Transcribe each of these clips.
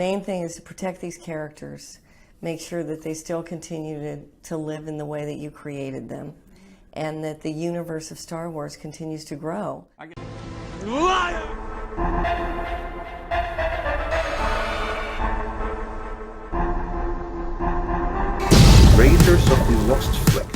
Main thing is to protect these characters, make sure that they still continue to live in the way that you created them, and that the universe of Star Wars continues to grow. Raiders of the Lost Flicks.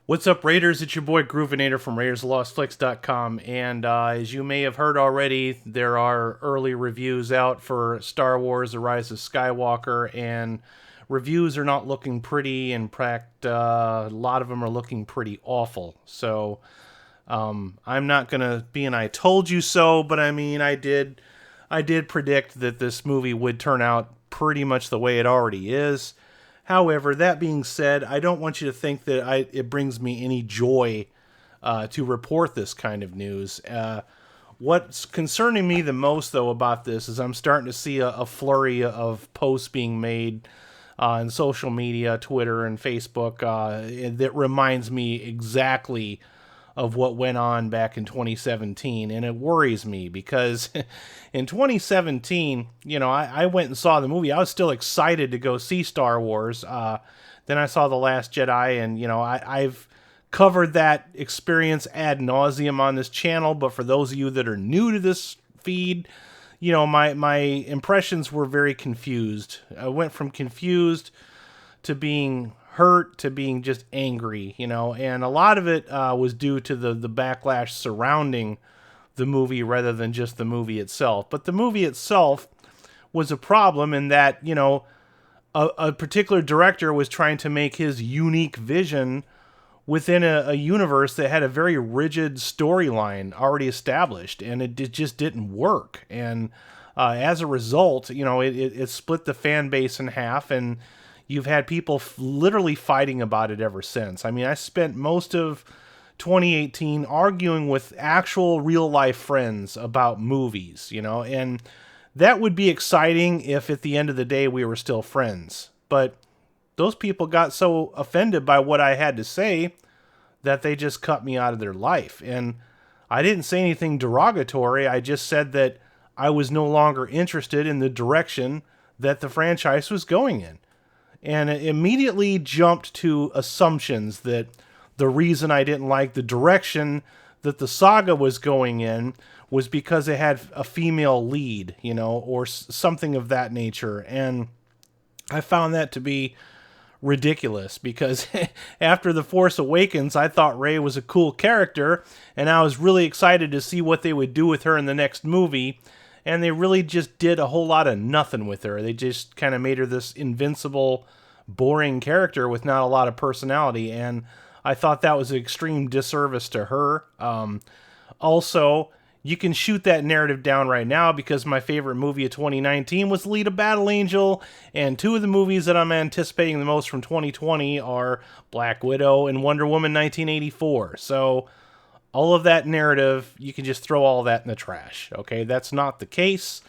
What's up, Raiders? It's your boy Groovinator from RaidersLostFlix.com, and as you may have heard already, there are early reviews out for Star Wars: The Rise of Skywalker, and reviews are not looking pretty. In fact, a lot of them are looking pretty awful. So I'm not gonna be an "I told you so," but I mean, I did predict that this movie would turn out pretty much the way it already is. However, that being said, I don't want you to think that it brings me any joy to report this kind of news. What's concerning me the most, though, about this is I'm starting to see a flurry of posts being made on social media, Twitter and Facebook, that reminds me exactly of what went on back in 2017, and it worries me because in 2017, I went and saw the movie. I was still excited to go see Star Wars. Then I saw The Last Jedi, and I've covered that experience ad nauseum on this channel. But for those of you that are new to this feed, my impressions were very confused. I went from confused to being hurt to being just angry, and a lot of it was due to the backlash surrounding the movie rather than just the movie itself. But the movie itself was a problem in that, a particular director was trying to make his unique vision within a universe that had a very rigid storyline already established, and it just didn't work. And as a result, it split the fan base in half, and you've had people literally fighting about it ever since. I mean, I spent most of 2018 arguing with actual real-life friends about movies, and that would be exciting if at the end of the day we were still friends. But those people got so offended by what I had to say that they just cut me out of their life. And I didn't say anything derogatory. I just said that I was no longer interested in the direction that the franchise was going in. And it immediately jumped to assumptions that the reason I didn't like the direction that the saga was going in was because it had a female lead, or something of that nature. And I found that to be ridiculous because after The Force Awakens, I thought Rey was a cool character, and I was really excited to see what they would do with her in the next movie. And they really just did a whole lot of nothing with her. They just kind of made her this invincible, boring character with not a lot of personality. And I thought that was an extreme disservice to her. Also, you can shoot that narrative down right now because my favorite movie of 2019 was Alita Battle Angel. And two of the movies that I'm anticipating the most from 2020 are Black Widow and Wonder Woman 1984. So all of that narrative, you can just throw all that in the trash, okay? That's not the case.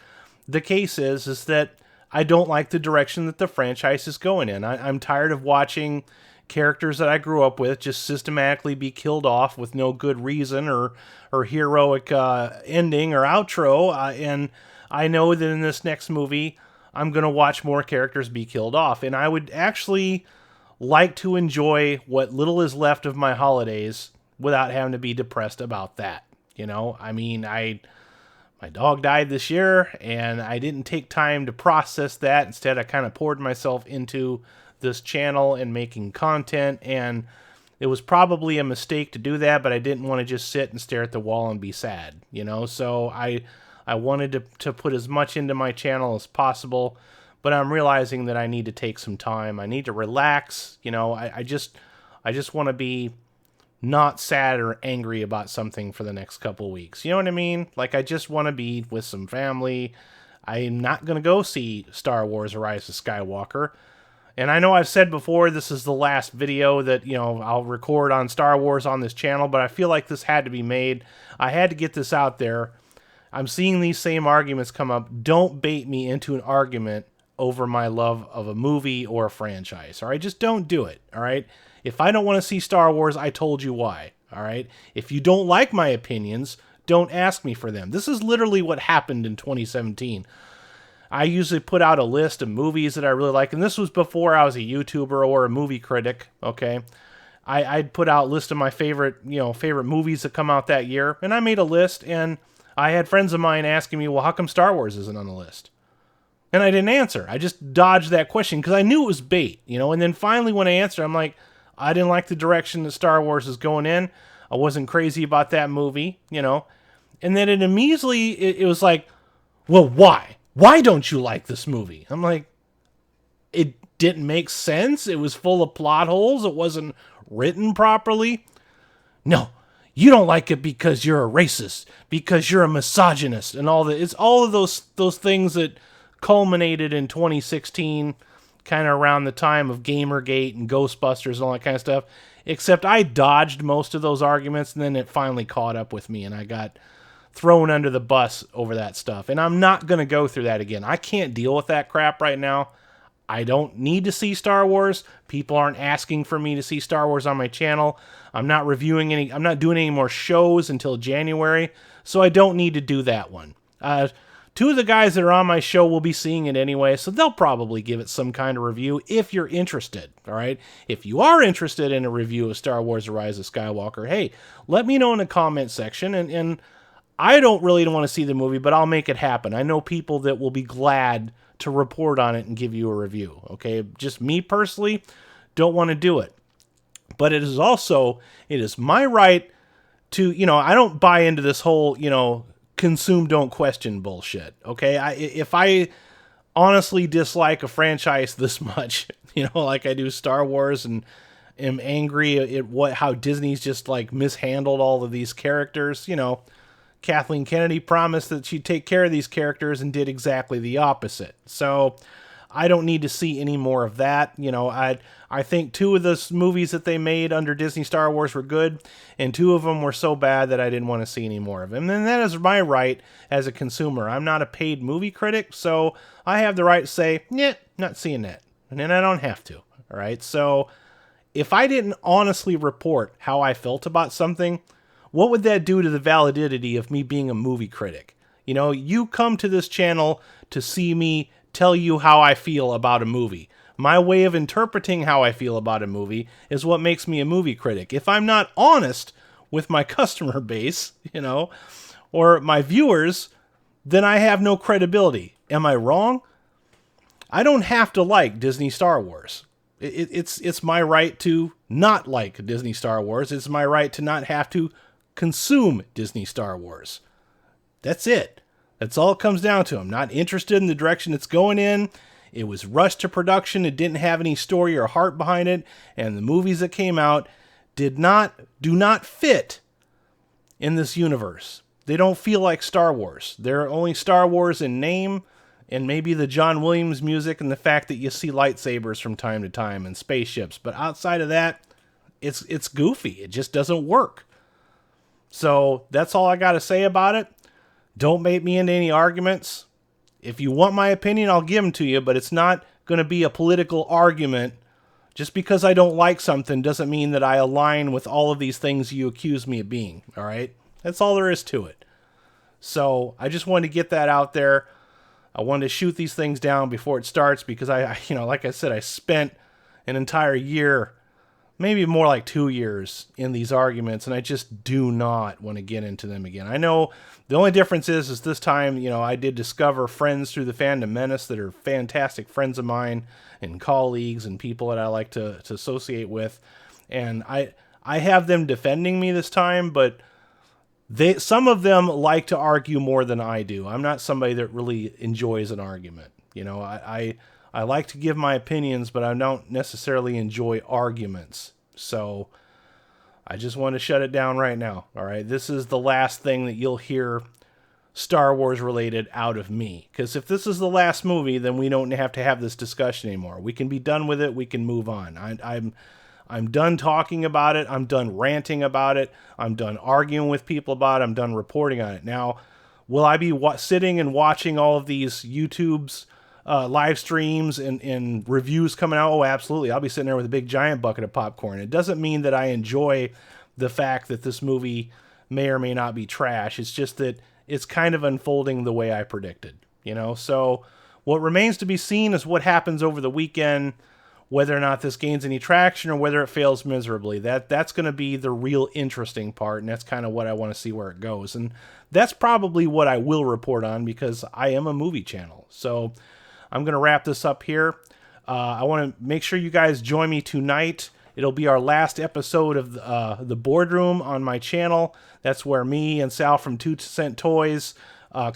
The case is that I don't like the direction that the franchise is going in. I'm tired of watching characters that I grew up with just systematically be killed off with no good reason or heroic ending or outro. And I know that in this next movie, I'm going to watch more characters be killed off. And I would actually like to enjoy what little is left of my holidays without having to be depressed about that. I mean, my dog died this year, and I didn't take time to process that. Instead, I kind of poured myself into this channel and making content, and it was probably a mistake to do that, but I didn't want to just sit and stare at the wall and be sad, So I wanted to put as much into my channel as possible, but I'm realizing that I need to take some time. I need to relax. I just want to be not sad or angry about something for the next couple weeks. You know what I mean? Like, I just want to be with some family. I'm not going to go see Star Wars: The Rise of Skywalker. And I know I've said before, this is the last video that, I'll record on Star Wars on this channel, but I feel like this had to be made. I had to get this out there. I'm seeing these same arguments come up. Don't bait me into an argument over my love of a movie or a franchise, all right? Just don't do it, all right? If I don't want to see Star Wars, I told you why, All right. If you don't like my opinions, don't ask me for them. This is literally what happened in 2017. I usually put out a list of movies that I really like, and this was before I was a YouTuber or a movie critic. Okay. I'd put out a list of my favorite movies that come out that year, and I made a list, and I had friends of mine asking me, well, how come Star Wars isn't on the list? And I didn't answer. I just dodged that question because I knew it was bait, and then finally when I answered, I'm like, I didn't like the direction that Star Wars is going in. I wasn't crazy about that movie, and then it immediately, it was like, well, why? Why don't you like this movie? I'm like, it didn't make sense. It was full of plot holes. It wasn't written properly. No, you don't like it because you're a racist, because you're a misogynist, and all that. It's all of those things that culminated in 2016, kind of around the time of Gamergate and Ghostbusters and all that kind of stuff. Except I dodged most of those arguments, and then it finally caught up with me, and I got thrown under the bus over that stuff. And I'm not going to go through that again. I can't deal with that crap right now. I don't need to see Star Wars. People aren't asking for me to see Star Wars on my channel. I'm not doing any more shows until January, so I don't need to do that one. Two of the guys that are on my show will be seeing it anyway, so they'll probably give it some kind of review if you're interested, all right? If you are interested in a review of Star Wars The Rise of Skywalker, hey, let me know in the comment section, and I don't really want to see the movie, but I'll make it happen. I know people that will be glad to report on it and give you a review, okay? Just me personally don't want to do it. But it is my right to, I don't buy into this whole, consume, don't question bullshit, okay? If I honestly dislike a franchise this much, like I do Star Wars, and am angry at how Disney's just like mishandled all of these characters, Kathleen Kennedy promised that she'd take care of these characters and did exactly the opposite. So I don't need to see any more of that. I think two of the movies that they made under Disney Star Wars were good, and two of them were so bad that I didn't want to see any more of them. And that is my right as a consumer. I'm not a paid movie critic, so I have the right to say, yeah, not seeing that. And then I don't have to. All right. So if I didn't honestly report how I felt about something, what would that do to the validity of me being a movie critic? You come to this channel to see me tell you how I feel about a movie. My way of interpreting how I feel about a movie is what makes me a movie critic. If I'm not honest with my customer base, or my viewers, then I have no credibility. Am I wrong? I don't have to like Disney Star Wars. It's my right to not like Disney Star Wars. It's my right to not have to consume Disney Star Wars. That's it. That's all it comes down to. I'm not interested in the direction it's going in. It was rushed to production. It didn't have any story or heart behind it. And the movies that came out do not fit in this universe. They don't feel like Star Wars. They're only Star Wars in name, and maybe the John Williams music and the fact that you see lightsabers from time to time and spaceships. But outside of that, it's goofy. It just doesn't work. So that's all I got to say about it. Don't make me into any arguments. If you want my opinion, I'll give them to you, but it's not going to be a political argument. Just because I don't like something doesn't mean that I align with all of these things you accuse me of being, all right? That's all there is to it. So I just wanted to get that out there. I wanted to shoot these things down before it starts because like I said, I spent an entire year, maybe more like 2 years in these arguments, and I just do not want to get into them again. I know the only difference is this time, I did discover friends through the Fandom Menace that are fantastic friends of mine and colleagues and people that I like to associate with. And I have them defending me this time, but some of them like to argue more than I do. I'm not somebody that really enjoys an argument. I like to give my opinions, but I don't necessarily enjoy arguments. So I just want to shut it down right now. All right. This is the last thing that you'll hear Star Wars related out of me. Because if this is the last movie, then we don't have to have this discussion anymore. We can be done with it. We can move on. I'm done talking about it. I'm done ranting about it. I'm done arguing with people about it. I'm done reporting on it. Now, will I be sitting and watching all of these YouTube's live streams and reviews coming out? Oh, absolutely. I'll be sitting there with a big giant bucket of popcorn. It doesn't mean that I enjoy the fact that this movie may or may not be trash. It's just that it's kind of unfolding the way I predicted, you know? So what remains to be seen is what happens over the weekend, whether or not this gains any traction or whether it fails miserably. That's going to be the real interesting part, and that's kind of what I want to see where it goes. And that's probably what I will report on, because I am a movie channel. So I'm going to wrap this up here. I want to make sure you guys join me tonight. It'll be our last episode of the Boardroom on my channel. That's where me and Sal from 2 Cent Toys,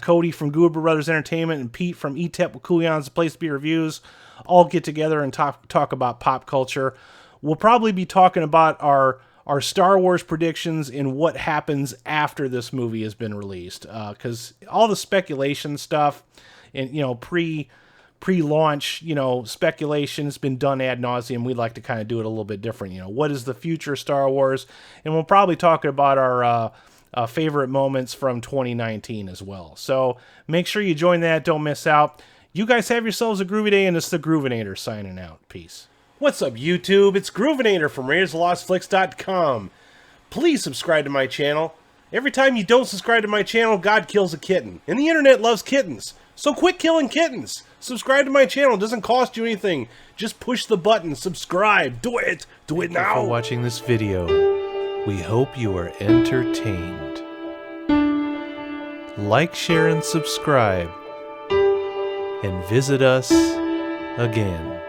Cody from Goober Brothers Entertainment, and Pete from Etep with Coolion's Place to Be Reviews all get together and talk about pop culture. We'll probably be talking about our Star Wars predictions and what happens after this movie has been released. Because all the speculation stuff and, you know, pre-launch, you know, speculation has been done ad nauseum. We'd like to kind of do it a little bit different. You know, what is the future of Star Wars? And we'll probably talk about our favorite moments from 2019 as well. So make sure you join that. Don't miss out. You guys have yourselves a groovy day, and it's the Groovinator signing out. Peace. What's up, YouTube? It's Groovinator from RaidersOfTheLostFlicks.com. Please subscribe to my channel. Every time you don't subscribe to my channel, God kills a kitten. And the internet loves kittens. So quit killing kittens. Subscribe to my channel. It doesn't cost you anything. Just push the button. Subscribe. Do it. Do it now. Thank you for watching this video. We hope you are entertained. Like, share, and subscribe. And visit us again.